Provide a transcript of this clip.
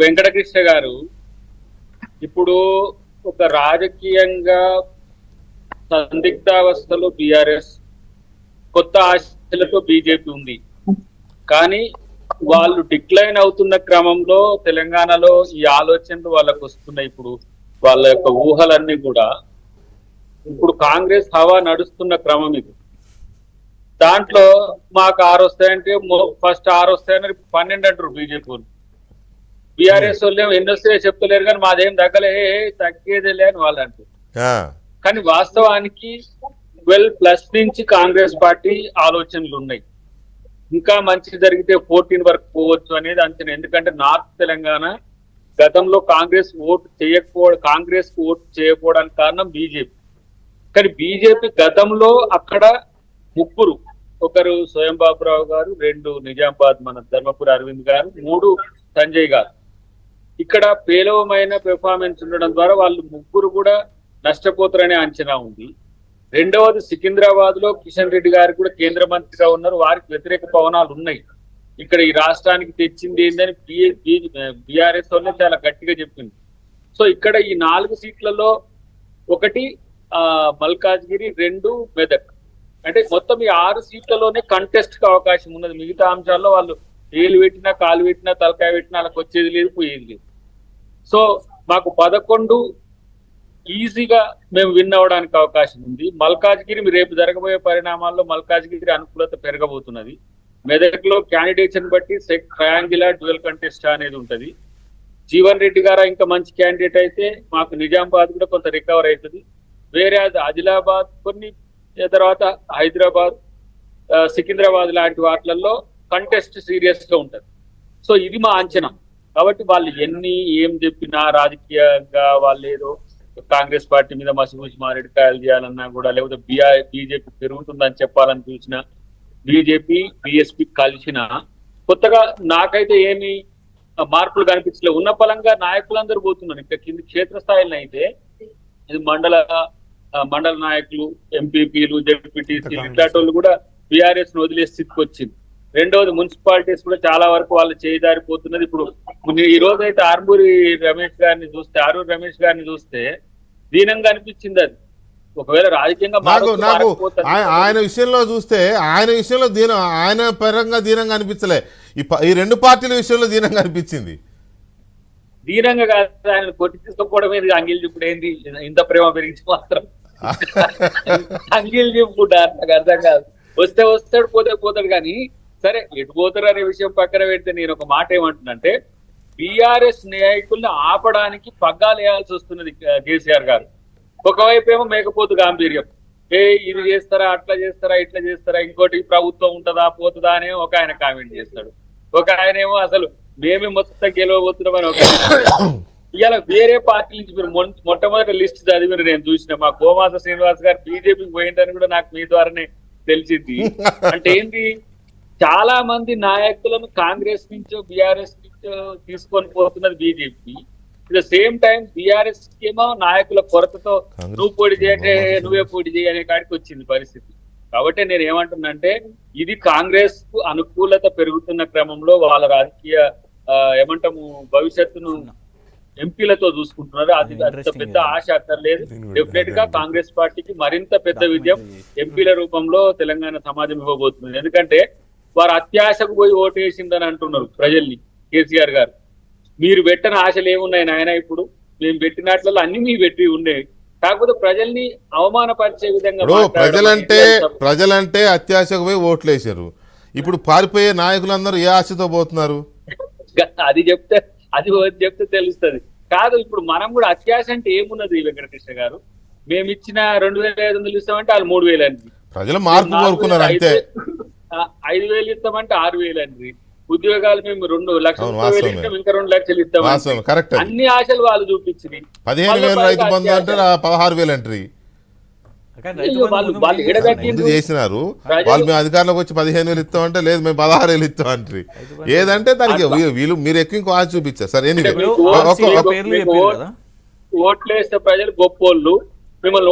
వెంకటకృష్ణ గారు ఇప్పుడు ఒక రాజకీయంగా సందిగ్ధావస్థలో బీఆర్ఎస్, కొత్త ఆశలతో బీజేపీ ఉంది. కానీ వాళ్ళు డిక్లైన్ అవుతున్న క్రమంలో తెలంగాణలో ఈ ఆలోచనలు వాళ్ళకు వస్తున్నాయి. ఇప్పుడు వాళ్ళ యొక్క ఊహలన్నీ కూడా ఇప్పుడు కాంగ్రెస్ హవా నడుస్తున్న క్రమం ఇది. దాంట్లో మాకు 6 వస్తాయంటే ఫస్ట్ 6 వస్తాయని 12 అంటారు బీజేపీ వాళ్ళు. బీఆర్ఎస్ వాళ్ళు ఎన్ని వస్తాయో చెప్తలేరు కానీ మాదేం తగ్గేదేలే అని వాళ్ళు అంటారు. కానీ వాస్తవానికి 12+ నుంచి కాంగ్రెస్ పార్టీ ఆలోచనలు ఉన్నాయి. ఇంకా మంచి జరిగితే 14 వరకు పోవచ్చు అనేది అంచనా. ఎందుకంటే నార్త్ తెలంగాణ గతంలో కాంగ్రెస్ ఓటు చేయకపోవడానికి కారణం బీజేపీ. కానీ బీజేపీ గతంలో అక్కడ 3, ఒకరు స్వయం బాబురావు గారు, 2 నిజామాబాద్ మన ధర్మపురి అరవింద్ గారు, 3 సంజయ్ గారు. ఇక్కడ పేలవమైన పెర్ఫార్మెన్స్ ఉండడం ద్వారా వాళ్ళు 3 కూడా నష్టపోతారనే అంచనా ఉంది. రెండవది సికింద్రాబాద్ లో కిషన్ రెడ్డి గారు కూడా కేంద్ర మంత్రిగా ఉన్నారు. వారికి వ్యతిరేక పవనాలు ఉన్నాయి. ఇక్కడ ఈ రాష్ట్రానికి తెచ్చింది ఏంటని బీఆర్ఎస్ వాళ్ళే చాలా గట్టిగా చెప్పింది. సో ఇక్కడ ఈ 4 సీట్లలో ఒకటి మల్కాజ్గిరి, 2 మెదక్. అంటే మొత్తం ఈ 6 సీట్లలోనే కంటెస్ట్ కి అవకాశం ఉన్నది. మిగతా అంశాల్లో వాళ్ళు ఏలు పెట్టినా, కాలు పెట్టినా, తలకాయ పెట్టినా వాళ్ళకి వచ్చేది లేదు, పోయేది లేదు. సో మాకు 11 ఈజీగా మేము విన్ అవడానికి అవకాశం ఉంది. మల్కాజ్గిరి రేపు జరగబోయే పరిణామాల్లో మల్కాజ్గిరి అనుకూలత పెరగబోతున్నది. మెదక్ లో క్యాండిడేట్స్ బట్టి ట్రయాంగులర్ డ్యూయల్ కంటెస్ట్ అనేది ఉంటది. జీవన్ రెడ్డి గారు ఇంకా మంచి క్యాండిడేట్ అయితే మాకు నిజామాబాద్ కూడా కొంత రికవర్ అవుతుంది. వేరే ఆదిలాబాద్, కొన్ని తర్వాత హైదరాబాద్, సికింద్రాబాద్ లాంటి వాటిలలో కంటెస్ట్ సీరియస్ గా ఉంటది. సో ఇది మా అంచనా. కాబట్టి వాళ్ళు ఏం చెప్పినా రాజకీయంగా వాళ్ళు ఏదో కాంగ్రెస్ పార్టీ మీద మసిపూసి మారేడుకాయలు చేయాలన్నా కూడా, లేకపోతే బీజేపీ పెరుగుతుందని చెప్పాలని చూసినా, బీజేపీ బీఎస్పీ కలిసిన కొత్తగా నాకైతే ఏమి మార్పులు కనిపించలేదు. ఉన్న పలంగా నాయకులందరూ పోతున్నారు. ఇంకా కింది క్షేత్రస్థాయిలో అయితే ఇది మండల నాయకులు, ఎంపీపీలు, జెడ్పీటీసీలు ఇట్లాంటి వాళ్ళు కూడా బీఆర్ఎస్ ను వదిలే స్థితికి వచ్చింది. రెండవది మున్సిపాలిటీస్ కూడా చాలా వరకు వాళ్ళు చేయిదారిపోతున్నది. ఇప్పుడు ఈ రోజు అయితే ఆరూరి రమేష్ గారిని చూస్తే దీనంగా అనిపించింది. అది ఒకవేళ రాజకీయంగా ఆయన విషయంలో చూస్తే ఆయన పరంగా దీనంగా అనిపించలే. ఈ 2 పార్టీల విషయంలో దీనంగా అనిపించింది. దీనంగా కాదు, ఆయన కొట్టి తీసుకోవడం మీద అంగిల్ చెప్పుడు ఏంది, ఇంత ప్రేమ పెరిగించి మాత్రం అంగిల్ చెప్పుకుంటారు. నాకు అర్థం కాదు. వస్తే వస్తాడు, పోతే పోతాడు. కానీ సరే ఎటు పోతారు అనే విషయం పక్కన పెడితే నేను ఒక మాట ఏమంటున్నంటే, బీఆర్ఎస్ నాయకుల్ని ఆపడానికి పగ్గాలు వేయాల్సి వస్తున్నది కేసీఆర్ గారు. ఒకవైపు ఏమో మేకపోతు గాంభీర్యం, ఇది చేస్తారా, అట్లా చేస్తారా, ఇట్లా చేస్తారా, ఇంకోటి ప్రభుత్వం ఉంటుందా పోతుందా అని ఒక ఆయన కామెంట్ చేస్తాడు. ఒక ఆయన ఏమో అసలు మేమే మొత్తం గెలవబోతున్నామని ఒక ఆయన. ఇవాళ వేరే పార్టీ నుంచి మీరు మొట్టమొదటి లిస్ట్ చదివిన నేను చూసిన మా కోమాస శ్రీనివాస్ గారు బీజేపీకి పోయిందని కూడా నాకు మీ ద్వారానే తెలిసింది. అంటే ఏంటి, చాలా మంది నాయకులను కాంగ్రెస్ నుంచో బీఆర్ఎస్ నుంచో తీసుకొని పోతున్నది BJP. At the same time BRS ఏమో నాయకుల కొరతతో నువ్వు పోటీ చేయంటే నువ్వే పోటీ చేయి అనే కాడికి వచ్చింది పరిస్థితి. కాబట్టి నేను ఏమంటున్నానంటే, ఇది కాంగ్రెస్ కు అనుకూలత పెరుగుతున్న క్రమంలో వాళ్ళ రాజకీయ ఏమంటాము భవిష్యత్తును ఎంపీలతో చూసుకుంటున్నారు. అది అంత పెద్ద ఆశ అక్కర్లేదు. డెఫినెట్ గా కాంగ్రెస్ పార్టీకి మరింత పెద్ద విజయం ఎంపీల రూపంలో తెలంగాణ సమాజం ఇవ్వబోతుంది. ఎందుకంటే వారు అత్యాశకు పోయి ఓటేసిందని అంటున్నారు ప్రజల్ని. కేసీఆర్ గారు మీరు పెట్టిన ఆశలు ఏమున్నాయి నాయన, ఇప్పుడు మేము పెట్టినట్లలో అన్ని మీ పెట్టి ఉన్నాయి. కాకపోతే ప్రజల్ని అవమానపరిచే విధంగా ప్రజలంటే అత్యాశకు పోయి ఓట్లు వేసారు. ఇప్పుడు పారిపోయే నాయకులందరూ ఏ ఆశతో పోతున్నారు? అది చెప్తే తెలుస్తుంది. కాదు, ఇప్పుడు మనం కూడా అత్యాశ అంటే ఏమున్నది వెంకటకృష్ణ గారు? మేము ఇచ్చిన 2500 ఇస్తామంటే వాళ్ళు 3000 అండి. ప్రజలు మార్పు కోరుకున్నారు అంతే. 5000 ఇస్తామంటే 6000 అండి. ఉద్యోగాలు మేము 2 లక్షలు ఇంకా 2 లక్షలు ఇస్తాం. అన్ని ఆశలు వాళ్ళు చూపించింది. 15,000 రైతు బంధు అంటే 16,000 అంటారు చేసినారు. వాళ్ళు మేము అధికారంలోకి వచ్చి 15,000 ఇస్తామంటే లేదు మేము 16,000 ఇస్తాం అంటారు. ఏదంటే దానికి వీళ్ళు మీరు ఎక్కువ ఇంకో ఆశ చూపించారు. సరే, ఓట్లేస్తే ప్రజలు గొప్పోళ్ళు, మిమ్మల్ని